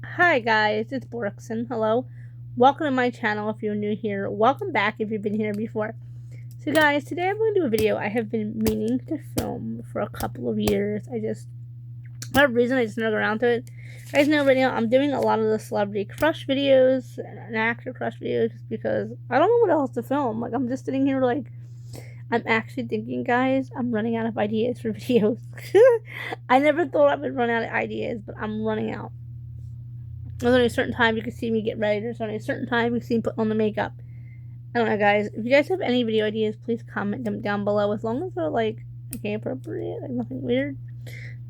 Hi guys, it's Borkson. Hello. Welcome to my channel if you're new here. Welcome back if you've been here before. So guys, today I'm going to do a video I have been meaning to film for a couple of years. For whatever reason, I just never got around to it. You guys know right now I'm doing a lot of the celebrity crush videos and actor crush videos just because I don't know what else to film. Like, I'm just sitting here I'm actually thinking, guys, I'm running out of ideas for videos. I never thought I would run out of ideas, but I'm running out. There's only a certain time you can see me get ready. There's only a certain time you can see me put on the makeup. I don't know, guys. If you guys have any video ideas, please comment them down below. As long as they're okay, appropriate, like nothing weird.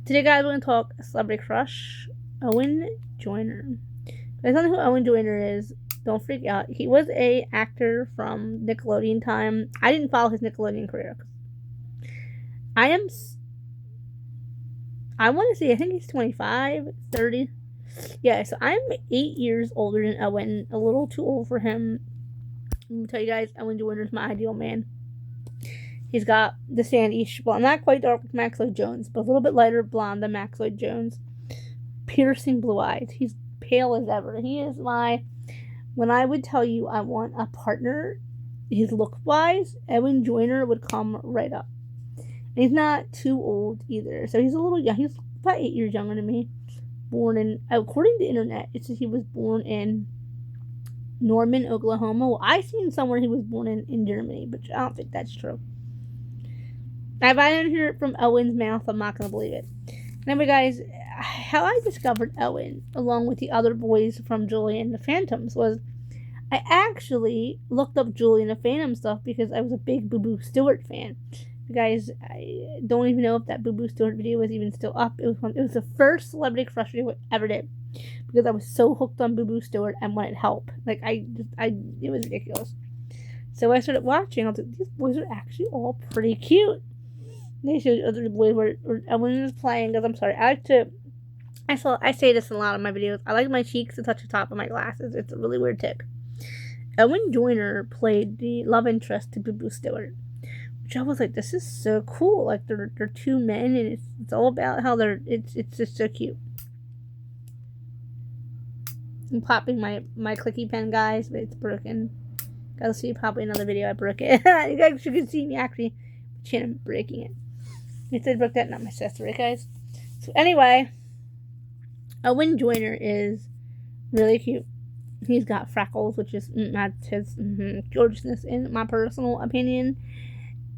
Today, guys, we're gonna talk celebrity crush, Owen Joyner. If you guys don't know who Owen Joyner is, don't freak out. He was a actor from Nickelodeon time. I didn't follow his Nickelodeon career. I am. I want to say I think he's 25, 30. Yeah, so I'm 8 years older than Owen. A little too old for him. I'm gonna tell you guys, Owen Joyner's my ideal man. He's got the sandy blonde, not quite dark like Max Lloyd Jones, but a little bit lighter blonde than Max Lloyd Jones. Piercing blue eyes. He's pale as ever. He is my. When I would tell you I want a partner, his look wise, Owen Joyner would come right up. And he's not too old either, so he's a little young. He's about 8 years younger than me. Born in, according to the internet, it says he was born in Norman, Oklahoma. Well, I seen somewhere he was born in Germany, but I don't think that's true. If I didn't hear it from Owen's mouth, I'm not gonna believe it. Anyway, guys, how I discovered Owen, along with the other boys from Julie and the Phantoms, was I actually looked up Julie and the Phantom stuff because I was a big Boo Boo Stewart fan. You guys, I don't even know if that Boo Boo Stewart video was even still up. It was the first celebrity crush video I ever did because I was so hooked on Boo Boo Stewart and wanted help. It was ridiculous. So I started watching. I was like, these boys are actually all pretty cute. They showed other boys where Ellen was playing. Because I'm sorry, I say this in a lot of my videos. I like my cheeks to touch the top of my glasses. It's a really weird tick. Owen Joyner played the love interest to Boo Boo Stewart. I was like, this is so cool. Like they're two men, and it's all about how it's just so cute. I'm popping my clicky pen, guys, but it's broken. Gotta see probably another video I broke it. You guys should see me actually chin breaking it. If I broke that, not my sister, right, guys? So anyway, Owen Joyner is really cute. He's got freckles, which is that's his gorgeousness in my personal opinion.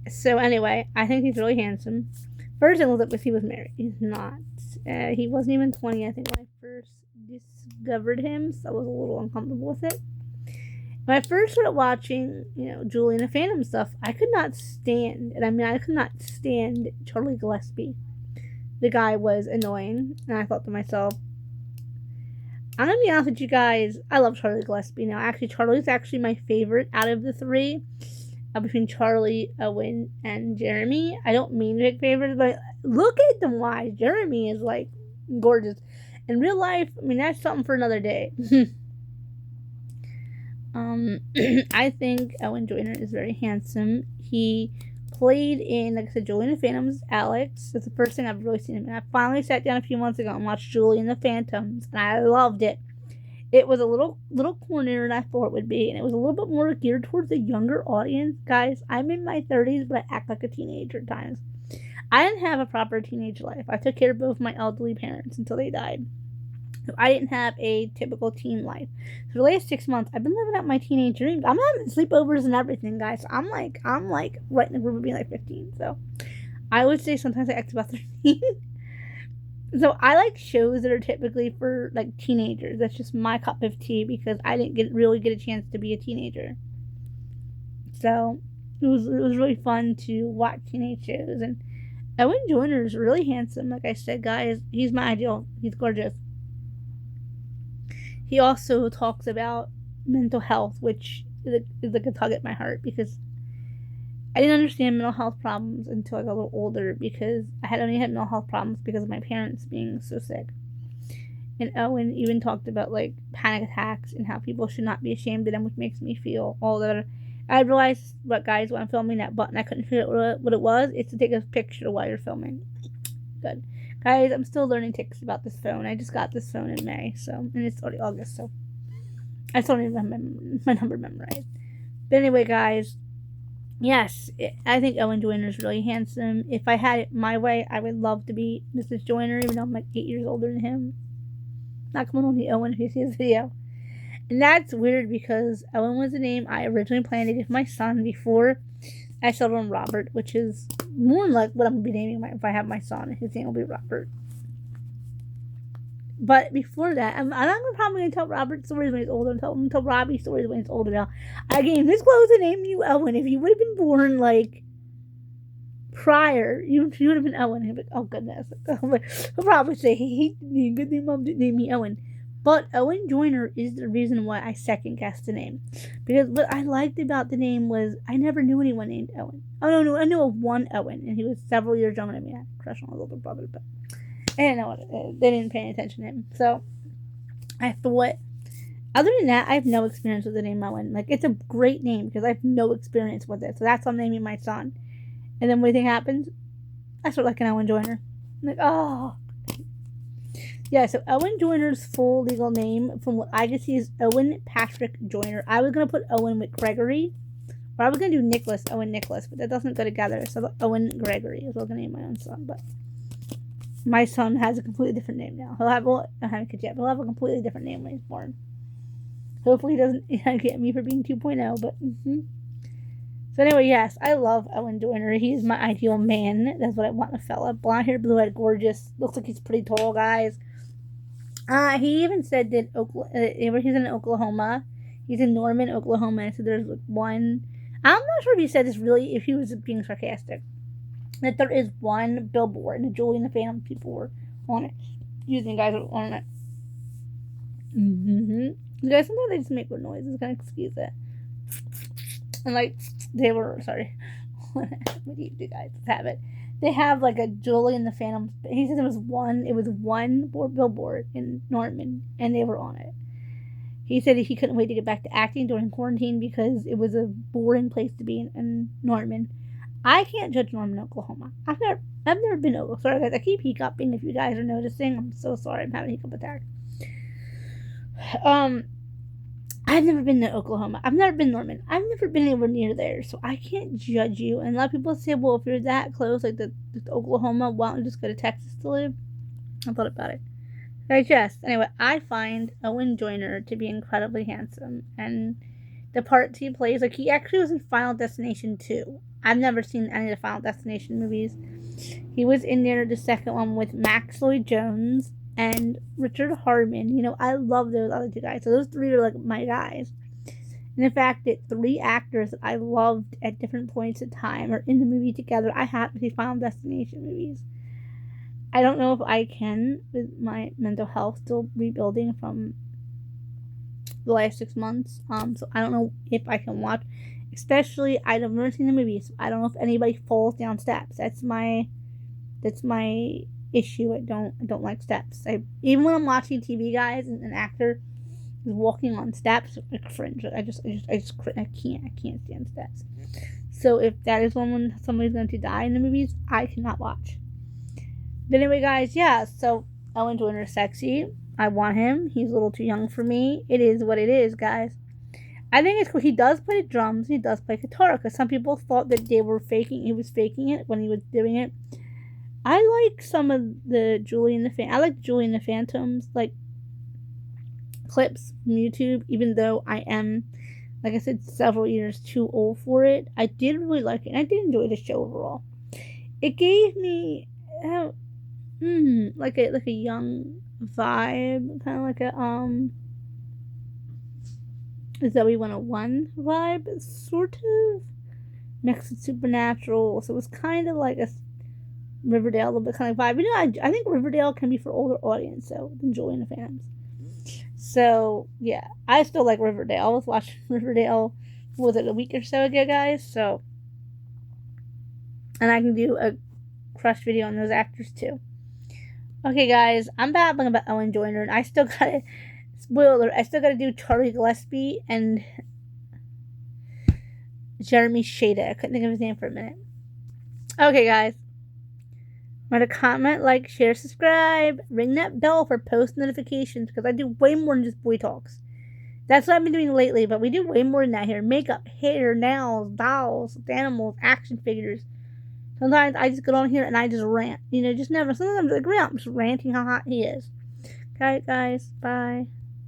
So anyway, I think he's really handsome. First, I looked up if he was married. He's not. He wasn't even 20, I think, when I first discovered him, so I was a little uncomfortable with it. When I first started watching, Julie and the Phantom stuff, I could not stand, I could not stand Charlie Gillespie. The guy was annoying, and I thought to myself, I'm gonna be honest with you guys, I love Charlie Gillespie now. Actually, Charlie's actually my favorite out of the three. Between Charlie, Owen, and Jeremy. I don't mean to pick favorites, but look at them wise. Jeremy is like gorgeous. In real life, that's something for another day. I think Owen Joyner is very handsome. He played in, like I said, Julie and the Phantoms, Alex. That's the first thing I've really seen him in. I finally sat down a few months ago and watched Julie and the Phantoms, and I loved it. It was a little cornier than I thought it would be, and it was a little bit more geared towards the younger audience. Guys, I'm in my 30s, but I act like a teenager at times. I didn't have a proper teenage life. I took care of both my elderly parents until they died. So I didn't have a typical teen life. So the last 6 months, I've been living out my teenage dreams. I'm having sleepovers and everything, guys. So I'm like right in the group of being like 15. So I would say sometimes I act about 13. So I like shows that are typically for like teenagers. That's just my cup of tea because I didn't really get a chance to be a teenager. So it was really fun to watch teenage shows. And Owen Joyner is really handsome. Like I said, guys, he's my ideal. He's gorgeous. He also talks about mental health, which is like a tug at my heart because I didn't understand mental health problems until I got a little older because I had only had mental health problems because of my parents being so sick. And Owen even talked about like panic attacks and how people should not be ashamed of them, which makes me feel all that. I realized, but guys, when I'm filming that button, I couldn't figure out what it was. It's to take a picture while you're filming. Good. Guys, I'm still learning tips about this phone. I just got this phone in May, so, and it's already August, so I still don't even have my number memorized. But anyway, guys, yes, I think Owen Joyner is really handsome. If I had it my way, I would love to be Mrs. Joyner, even though I'm like 8 years older than him. Not coming on the Owen if you see this video. And that's weird because Owen was the name I originally planned to give my son before I settled on Robert, which is more like what I'm going to be naming if I have my son. His name will be Robert. But before that, I'm not probably going to tell Robert stories when he's older. I'm tell Robbie stories when he's older now. I came this close to naming you Owen. If you would have been born, like, prior, you would have been Owen. He'd be like, oh, goodness. He'll probably say, hey, good thing Mom didn't name me Owen. But Owen Joyner is the reason why I second guessed the name. Because what I liked about the name was I never knew anyone named Owen. Oh, no, I knew of one Owen, and he was several years younger than me. I had a crush on his older brother, but I didn't know they didn't pay any attention to him. So I thought, other than that, I have no experience with the name Owen. Like, it's a great name because I have no experience with it. So that's why I'm naming my son. And then what do you think happens? I start liking Owen Joyner. I'm like, oh. Yeah, so Owen Joyner's full legal name, from what I could see, is Owen Patrick Joyner. I was going to put Owen with Gregory, or I was going to do Nicholas, Owen Nicholas, but that doesn't go together. So Owen Gregory is what I'm going to name my own son. But my son has a completely different name now. I haven't kids yet, but he'll have a completely different name when he's born. Hopefully he doesn't get me for being 2.0, but So anyway, yes, I love Owen Joyner. He's my ideal man. That's what I want in a fella. Blonde hair, blue-eyed, gorgeous. Looks like he's pretty tall, guys. He even said that he's in Oklahoma. He's in Norman, Oklahoma. So there's one. I'm not sure if he said this really, if he was being sarcastic. That there is one billboard, and the Julie and the Phantom people were on it. Using guys were on it. You guys, sometimes they just make weird noises. Kind of excuse it. And like they were sorry. What do you do, guys? Let's have it. They have like a Julie and the Phantom. He said it was one billboard in Norman, and they were on it. He said he couldn't wait to get back to acting during quarantine because it was a boring place to be in Norman. I can't judge Norman, Oklahoma. I've never been to Oklahoma. Sorry, guys. I keep hiccuping. If you guys are noticing, I'm so sorry. I'm having a hiccup attack. I've never been to Oklahoma. I've never been Norman. I've never been anywhere near there, so I can't judge you. And a lot of people say, well, if you're that close, like the Oklahoma, why don't you just go to Texas to live? I thought about it. Yes. Anyway, I find Owen Joyner to be incredibly handsome, and the parts he plays, like he actually was in Final Destination 2. I've never seen any of the Final Destination movies. He was in there, the second one, with Max Lloyd-Jones and Richard Harmon. You know, I love those other two guys. So those three are like my guys. And the fact that three actors that I loved at different points in time are in the movie together, I have to see Final Destination movies. I don't know if I can, with my mental health still rebuilding from the last 6 months. So I don't know if I can watch. Especially, I've never seen the movies. So I don't know if anybody falls down steps. That's my issue. I don't like steps. Even when I'm watching TV, guys, and an actor is walking on steps, I cringe. I can't stand steps. So if that is when somebody's going to die in the movies, I cannot watch. But anyway, guys, yeah. So Owen Joyner is sexy. I want him. He's a little too young for me. It is what it is, guys. I think it's cool. He does play drums. He does play guitar. Because some people thought that he was faking it when he was doing it. I like some of the Julie and the Phantoms, like, clips from YouTube, even though I am, like I said, several years too old for it. I did really like it, and I did enjoy the show overall. It gave me, like a young vibe, kind of like a, Zoe 101 vibe, sort of, mixed with Supernatural, so it was kind of like a Riverdale, a little bit kind of vibe. You know, I think Riverdale can be for older audience, so than Julie and the Phantoms. So yeah, I still like Riverdale. I was watching Riverdale, was it a week or so ago, guys? So, and I can do a crush video on those actors too. Okay, guys, I'm babbling about Owen Joyner, and I still gotta do Charlie Gillespie and Jeremy Shada. I couldn't think of his name for a minute. Okay, guys. Remember to comment, like, share, subscribe. Ring that bell for post notifications because I do way more than just boy talks. That's what I've been doing lately, but we do way more than that here. Makeup, hair, nails, dolls, animals, action figures. Sometimes I just get on here and I just rant. Just never. Sometimes I'm like, I'm just ranting how hot he is. Okay, guys. Bye.